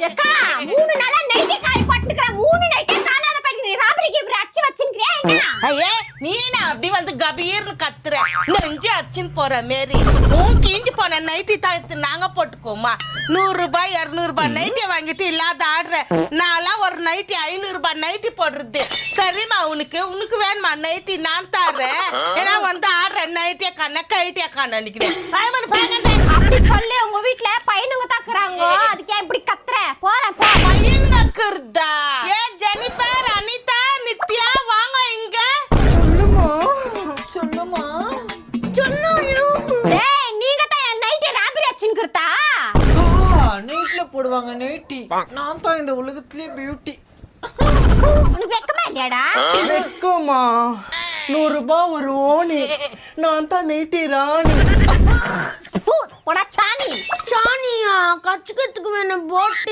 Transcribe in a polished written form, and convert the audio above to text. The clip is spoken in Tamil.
எக்கா 3 நாளா நைட்டி காய போட்டுக்கற 3 நைட்டே காணாத போயிடு நீ ராபரிக்கு இப்படி அடிச்சு வச்சின்றியா என்ன ஐயே நீனா அப்படி வந்து கபீர்னு கத்துற நெஞ்சு அச்சின் போற மேரி உன் கீஞ்சி போன நைட்டி தாத்து நாங்க போட்டுக்கோமா 100 ரூபாய் 200 ரூபாய் நைட்டி வாங்கிட்டு இல்லாத ஆடுற நான்லாம் ஒரு நைட்டி 500 ரூபாய் நைட்டி போடுறது தெரியுமா உனக்கு வேணுமா நைட்டி நான் தரேன் ஏன்னா வந்து ஆடுற நைட்டியா கண்ண நினைக்கிறேன் அப்படி சொல்லி உங்க வீட்ல பையனுங்க தாக்குறாங்க அதுக்கு ஏன் இப்படி கத்துற போறேன் போ பையன் நக்கறதா ஏ ஜெனிஃபர் அனிதா நித்யா வாங்க இங்க சொல்லுமா டேய் நீங்க தான் என் நைட்டி ராபரி அச்சின்கறதா நைட்ல போடுவாங்க நைட்டி நான் தான் இந்த உலகத்திலே பியூட்டி உனக்கு வெக்கமா இல்லையாடா வெக்கமா 100 ரூபாய் ஒரு ஓனி நான் தான் நைட்டி ராணி போடா சாணி சாணியா கச்சுக்கிறதுக்கு வேணும் போட்டு